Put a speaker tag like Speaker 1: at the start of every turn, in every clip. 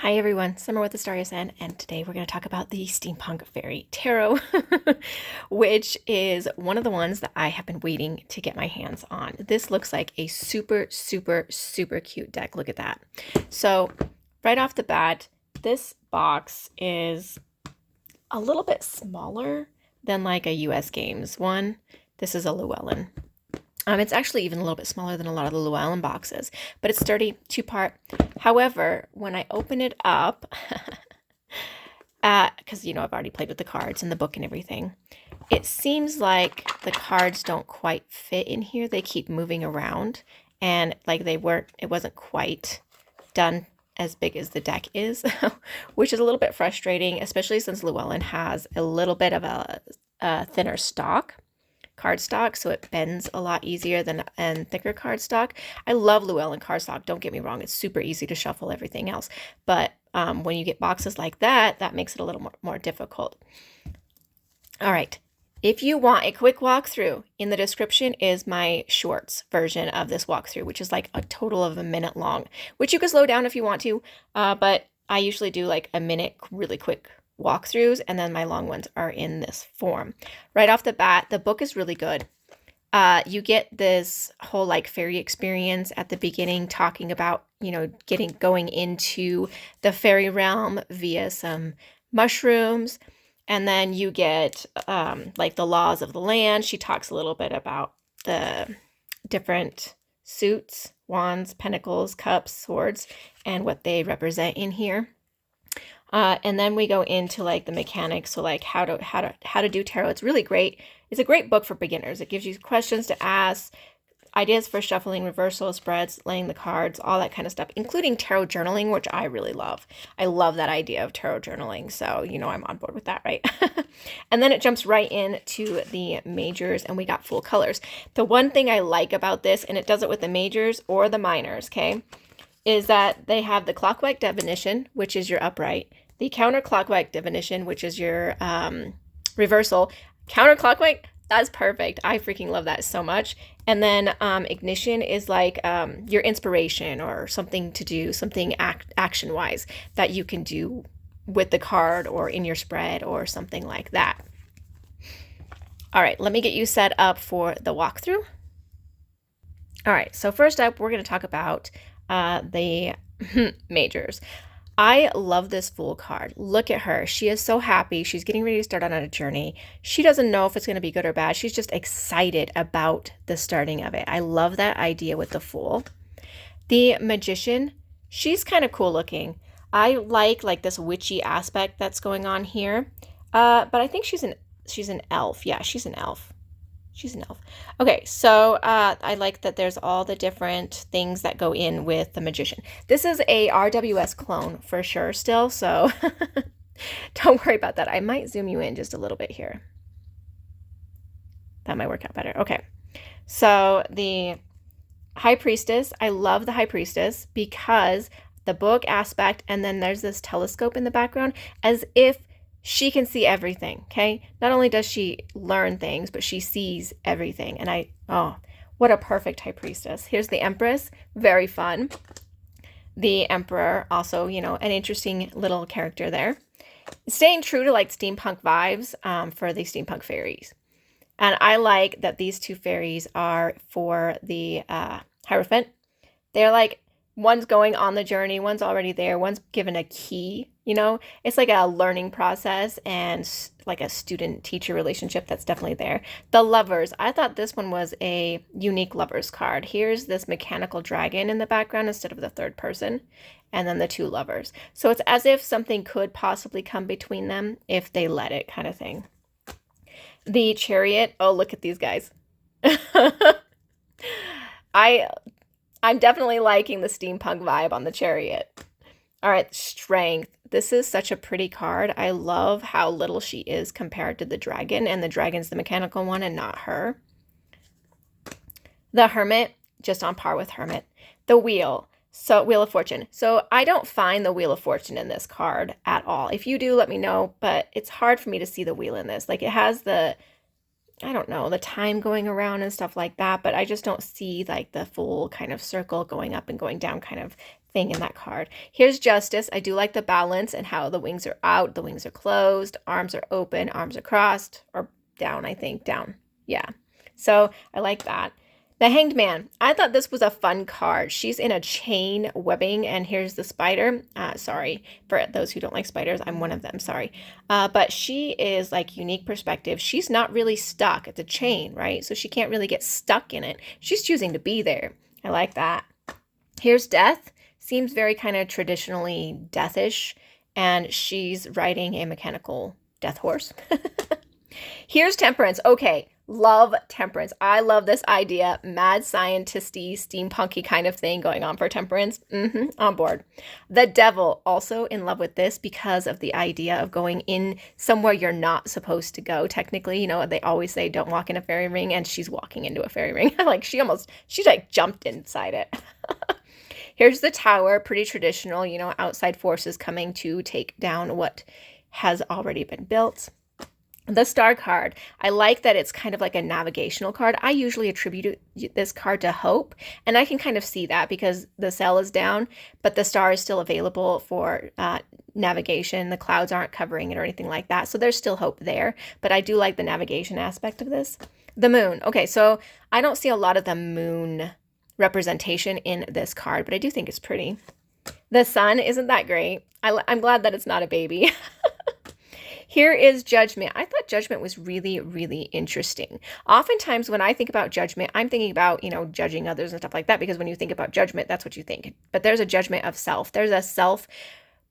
Speaker 1: Hi everyone, Summer with Astariasen, and today we're going to talk about the Steampunk Faerie Tarot, which is one of the ones that I have been waiting to get my hands on. This looks like a super cute deck. Look at that. So right off the bat, this box is a little bit smaller than like a US Games one. This is a Llewellyn. It's actually even a little bit smaller than a lot of the Llewellyn boxes, but it's sturdy, two-part. However, when I open it up, because, I've already played with the cards and the book and everything, it seems like the cards don't quite fit in here. They keep moving around, and like it wasn't quite done as big as the deck is, which is a little bit frustrating, especially since Llewellyn has a little bit of a thinner cardstock, so it bends a lot easier than thicker cardstock. I love Llewellyn cardstock, don't get me wrong, it's super easy to shuffle everything else, but when you get boxes like that makes it a little more difficult. All right, if you want a quick walkthrough, in the description is my shorts version of this walkthrough, which is like a total of a minute long, which you can slow down if you want to, but I usually do like a minute really quick walkthroughs, and then my long ones are in this form. Right off the bat, the book is really good. You get this whole like fairy experience at the beginning, talking about, going into the fairy realm via some mushrooms. And then you get like the laws of the land. She talks a little bit about the different suits, wands, pentacles, cups, swords, and what they represent in here. And then we go into like the mechanics, so like how to do tarot. It's really great. It's a great book for beginners. It gives you questions to ask, ideas for shuffling, reversal, spreads, laying the cards, all that kind of stuff, including tarot journaling, which I really love. I love that idea of tarot journaling, so I'm on board with that, right? And then it jumps right into the majors, and we got full colors. The one thing I like about this, and it does it with the majors or the minors, okay, is that they have the clockwork definition, which is your upright, the counterclockwise definition, which is your reversal. Counterclockwise, that's perfect. I freaking love that so much. And then ignition is like your inspiration or something to do, something action-wise that you can do with the card or in your spread or something like that. All right, let me get you set up for the walkthrough. All right, so first up, we're going to talk about the majors. I love this Fool card. Look at her. She is so happy. She's getting ready to start on a journey. She doesn't know if it's going to be good or bad. She's just excited about the starting of it. I love that idea with the Fool. The Magician, she's kind of cool looking. I like this witchy aspect that's going on here. But I think she's an elf. Yeah, she's an elf. She's an elf. Okay, so I like that there's all the different things that go in with the Magician. This is a RWS clone for sure still, so don't worry about that. I might zoom you in just a little bit here. That might work out better. Okay, so the High Priestess, I love the High Priestess because the book aspect, and then there's this telescope in the background as if she can see everything, okay? Not only does she learn things, but she sees everything. And what a perfect High Priestess. Here's the Empress, very fun. The Emperor, also, an interesting little character there. Staying true to like steampunk vibes for the steampunk fairies. And I like that these two fairies are for the Hierophant. They're like, one's going on the journey, one's already there, one's given a key, It's like a learning process and like a student-teacher relationship that's definitely there. The Lovers, I thought this one was a unique Lovers card. Here's this mechanical dragon in the background instead of the third person, and then the two lovers. So it's as if something could possibly come between them if they let it, kind of thing. The Chariot, oh, look at these guys. I'm definitely liking the steampunk vibe on the Chariot. All right, Strength. This is such a pretty card. I love how little she is compared to the dragon, and the dragon's the mechanical one and not her. The Hermit, just on par with Hermit. The Wheel. So Wheel of Fortune. So I don't find the Wheel of Fortune in this card at all. If you do, let me know, but it's hard for me to see the wheel in this. Like it has the time going around and stuff like that, but I just don't see like the full kind of circle going up and going down kind of thing in that card. Here's Justice. I do like the balance and how the wings are out, the wings are closed, arms are open, arms are crossed, or down, I think, down. Yeah. So I like that. The Hanged Man. I thought this was a fun card. She's in a chain webbing, and here's the spider. Sorry, for those who don't like spiders, I'm one of them, sorry. But she is like unique perspective. She's not really stuck. It's a chain, right? So she can't really get stuck in it. She's choosing to be there. I like that. Here's Death. Seems very kind of traditionally deathish, and she's riding a mechanical death horse. Here's Temperance. Okay. Love Temperance. I love this idea. Mad scientisty, steampunky kind of thing going on for Temperance. On board. The Devil, also in love with this because of the idea of going in somewhere you're not supposed to go. Technically, you know, they always say don't walk in a fairy ring, and she's walking into a fairy ring. Like she like jumped inside it. Here's the Tower. Pretty traditional, you know, outside forces coming to take down what has already been built. The Star card, I like that it's kind of like a navigational card. I usually attribute this card to hope, and I can kind of see that because the sail is down, but the star is still available for navigation. The clouds aren't covering it or anything like that, so there's still hope there, but I do like the navigation aspect of this. The Moon. Okay, so I don't see a lot of the moon representation in this card, but I do think it's pretty. The Sun isn't that great. I'm glad that it's not a baby. Here is Judgment. I thought Judgment was really, really interesting. Oftentimes when I think about Judgment, I'm thinking about, you know, judging others and stuff like that, because when you think about judgment, that's what you think. But there's a judgment of self. There's a self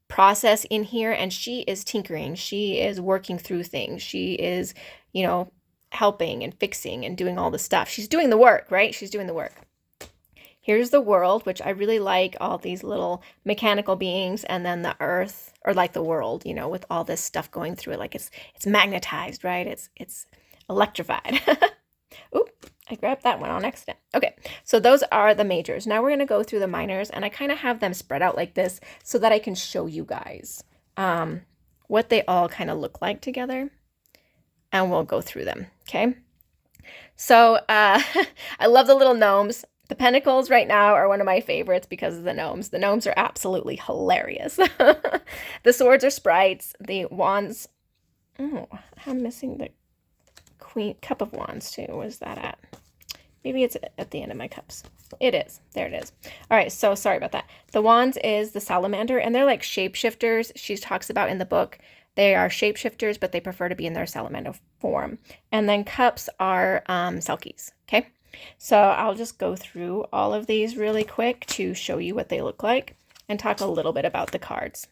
Speaker 1: process in here, and she is tinkering. She is working through things. She is, you know, helping and fixing and doing all the stuff. She's doing the work, right? She's doing the work. Here's the World, which I really like, all these little mechanical beings, and then the Earth, or like the world, you know, with all this stuff going through it, like it's magnetized, right? It's electrified. Oop, I grabbed that one on accident. Okay, so those are the majors. Now we're going to go through the minors, and I kind of have them spread out like this so that I can show you guys what they all kind of look like together, and we'll go through them, okay? So I love the little gnomes. The Pentacles right now are one of my favorites because of the gnomes. The gnomes are absolutely hilarious. The Swords are sprites. The Wands, oh, I'm missing the Cup of Wands too. Where's that at? Maybe it's at the end of my cups. It is. There it is. All right, so sorry about that. The Wands is the Salamander, and they're like shapeshifters. She talks about in the book. They are shapeshifters, but they prefer to be in their salamander form. And then Cups are Selkies, okay? So I'll just go through all of these really quick to show you what they look like and talk a little bit about the cards.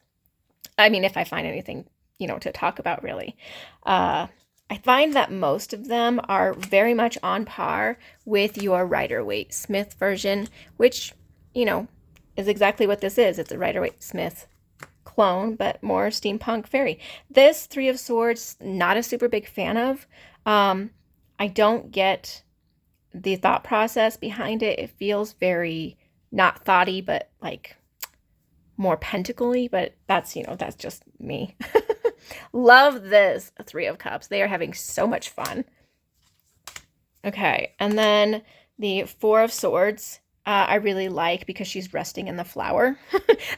Speaker 1: I mean, if I find anything, you know, to talk about really. I find that most of them are very much on par with your Rider-Waite Smith version, which, you know, is exactly what this is. It's a Rider-Waite Smith clone, but more steampunk fairy. This Three of Swords, not a super big fan of. I don't get the thought process behind it. It feels very not thoughty, but like more pentacle-y, but that's, you know, that's just me. Love this Three of Cups. They are having so much fun. Okay, and then the Four of Swords, I really like because she's resting in the flower.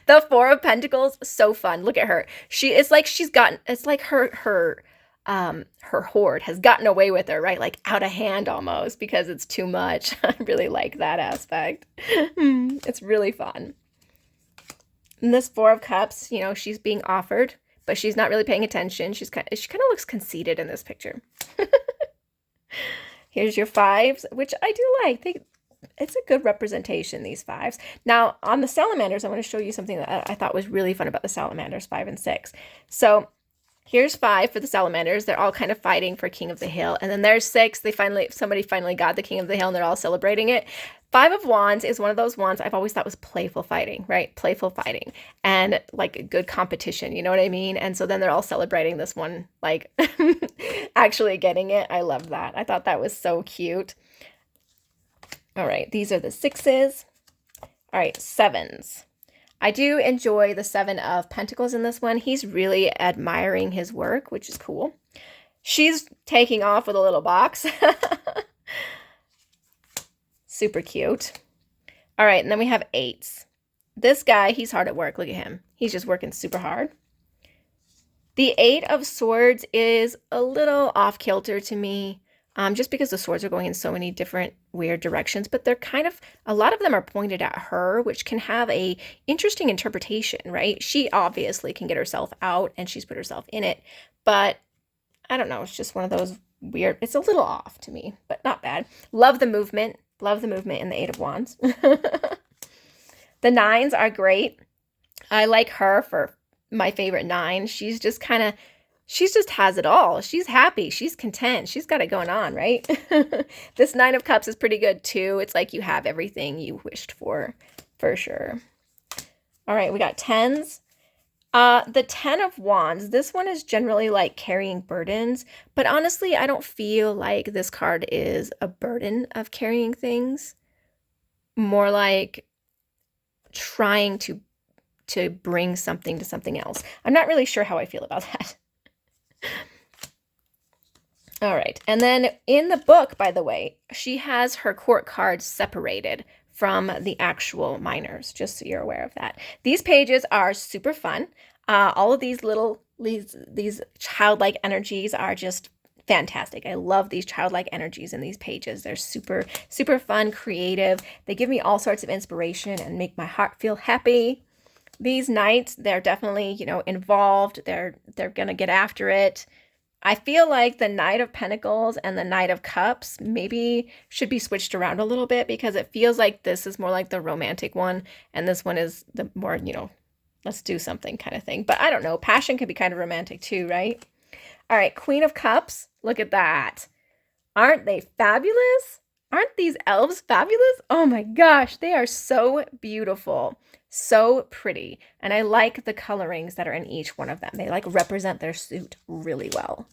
Speaker 1: The Four of Pentacles, so fun. Look at her. It's like she's gotten, it's like her hoard has gotten away with her, right? Like out of hand almost because it's too much. I really like that aspect. It's really fun. And this Four of Cups, you know, she's being offered, but she's not really paying attention. She kind of looks conceited in this picture. Here's your Fives, which I do like. It's a good representation, these Fives. Now, on the Salamanders, I want to show you something that I thought was really fun about the Salamanders, 5 and 6. So here's 5 for the Salamanders. They're all kind of fighting for King of the Hill. And then there's 6. Somebody finally got the King of the Hill, and they're all celebrating it. 5 of Wands is one of those wands I've always thought was playful fighting, right? Playful fighting and like a good competition, you know what I mean? And so then they're all celebrating this one, like actually getting it. I love that. I thought that was so cute. All right, these are the 6s. All right, 7s. I do enjoy the 7 of Pentacles in this one. He's really admiring his work, which is cool. She's taking off with a little box. Super cute. All right, and then we have 8s. This guy, he's hard at work. Look at him. He's just working super hard. The Eight of Swords is a little off kilter to me, just because the swords are going in so many different weird directions, but they're kind of, a lot of them are pointed at her, which can have a interesting interpretation, right? She obviously can get herself out and she's put herself in it, but I don't know. It's just one of those weird, it's a little off to me, but not bad. Love the movement. Love the movement in the Eight of Wands. The nines are great. I like her for my favorite nine. She's just kind of, she's just has it all. She's happy. She's content. She's got it going on, right? This Nine of Cups is pretty good too. It's like you have everything you wished for sure. All right, we got tens. The Ten of Wands, this one is generally like carrying burdens, but honestly, I don't feel like this card is a burden of carrying things. More like trying to bring something to something else. I'm not really sure how I feel about that. All right, and then in the book, by the way, she has her court cards separated from the actual minors, just so you're aware of that. These pages are super fun. All of these little, these childlike energies are just fantastic. I love these childlike energies in these pages. They're super, super fun, creative. They give me all sorts of inspiration and make my heart feel happy. These knights, they're definitely, you know, involved. They're going to get after it. I feel like the Knight of Pentacles and the Knight of Cups maybe should be switched around a little bit, because it feels like this is more like the romantic one and this one is the more, you know, let's do something kind of thing. But I don't know. Passion can be kind of romantic too, right? All right, Queen of Cups. Look at that. Aren't they fabulous? Aren't these elves fabulous? Oh my gosh, they are so beautiful. So pretty. And I like the colorings that are in each one of them. They like represent their suit really well.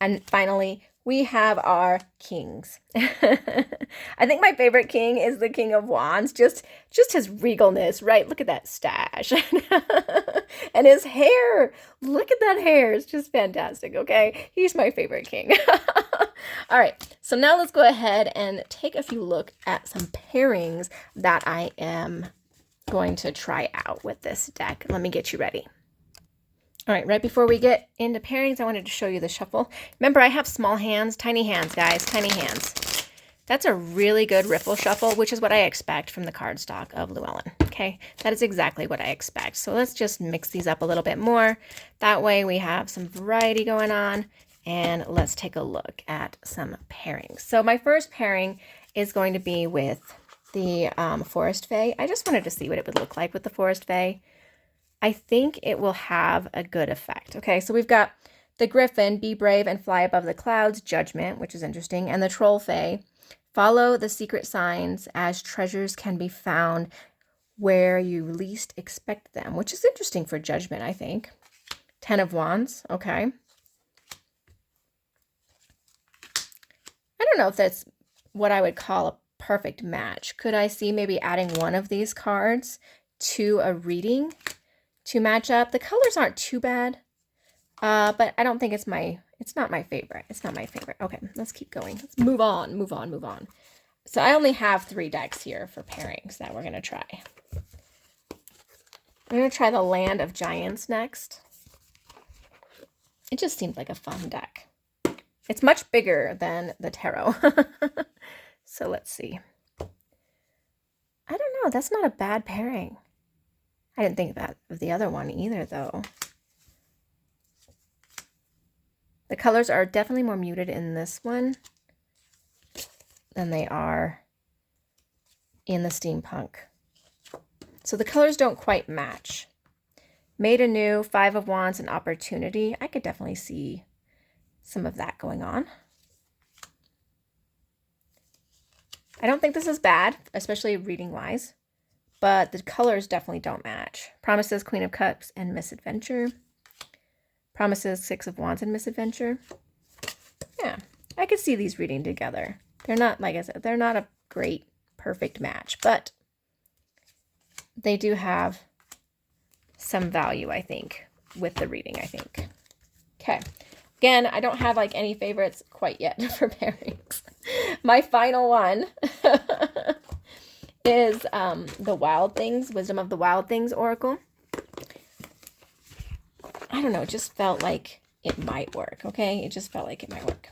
Speaker 1: And finally, we have our kings. I think my favorite king is the King of Wands. Just his regalness, right? Look at that stash. And his hair. Look at that hair. It's just fantastic, okay? He's my favorite king. All right, so now let's go ahead and take a few look at some pairings that I am going to try out with this deck. Let me get you ready. All right, right before we get into pairings, I wanted to show you the shuffle. Remember, I have small hands, tiny hands, guys, tiny hands. That's a really good riffle shuffle, which is what I expect from the cardstock of Llewellyn, okay? That is exactly what I expect. So let's just mix these up a little bit more. That way we have some variety going on, and let's take a look at some pairings. So my first pairing is going to be with the Forest Fae. I just wanted to see what it would look like with the Forest Fae. I think it will have a good effect. Okay, so we've got the Griffin, be brave and fly above the clouds, judgment, which is interesting, and the Troll Fae, follow the secret signs as treasures can be found where you least expect them, which is interesting for judgment, I think. Ten of Wands, okay. I don't know if that's what I would call a perfect match. Could I see maybe adding one of these cards to a reading to match up? The colors aren't too bad, but I don't think it's not my favorite. It's not my favorite. Okay, let's keep going. Let's move on, move on, move on. So I only have 3 decks here for pairings that we're going to try. We're going to try the Land of Giants next. It just seemed like a fun deck. It's much bigger than the tarot. So let's see. I don't know. That's not a bad pairing. I didn't think that of the other one either, though. The colors are definitely more muted in this one than they are in the Steampunk. So the colors don't quite match. Made anew, 5 of Wands, and opportunity. I could definitely see some of that going on. I don't think this is bad, especially reading-wise, but the colors definitely don't match. Promises, Queen of Cups, and Misadventure. Promises, 6 of Wands, and Misadventure. Yeah, I could see these reading together. They're not, like I said, they're not a great, perfect match, but they do have some value, I think, with the reading, I think. Okay. Again, I don't have like any favorites quite yet for pairings. My final one is the Wild Things, Wisdom of the Wild Things Oracle. I don't know, it just felt like it might work, okay? It just felt like it might work.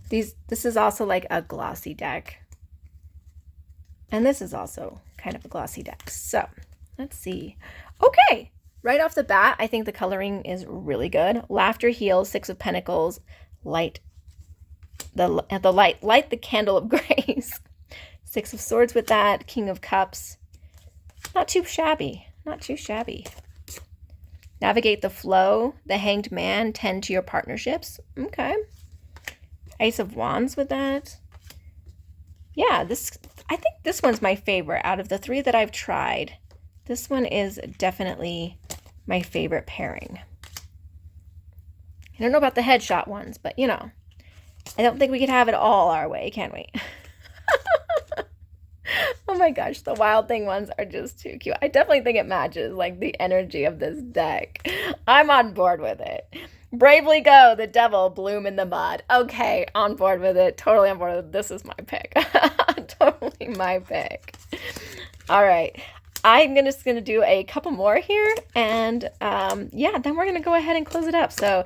Speaker 1: This is also like a glossy deck. And this is also kind of a glossy deck. So, let's see. Okay, right off the bat, I think the coloring is really good. Laughter heals, 6 of Pentacles, light the candle of grace. 6 of Swords with that, King of Cups. Not too shabby, not too shabby. Navigate the flow, the Hanged Man, tend to your partnerships. Okay. Ace of Wands with that. Yeah, I think this one's my favorite out of the 3 that I've tried. This one is definitely my favorite pairing. I don't know about the headshot ones, but you know, I don't think we could have it all our way, can we? Oh my gosh, the Wild Thing ones are just too cute. I definitely think it matches like the energy of this deck. I'm on board with it. Bravely Go, the Devil, Bloom in the Mud. Okay, on board with it. Totally on board with it. This is my pick. Totally my pick. All right. I'm just going to do a couple more here. And yeah, then we're going to go ahead and close it up. So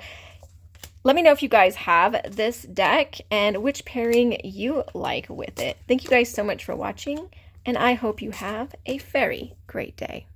Speaker 1: let me know if you guys have this deck and which pairing you like with it. Thank you guys so much for watching. And I hope you have a very great day.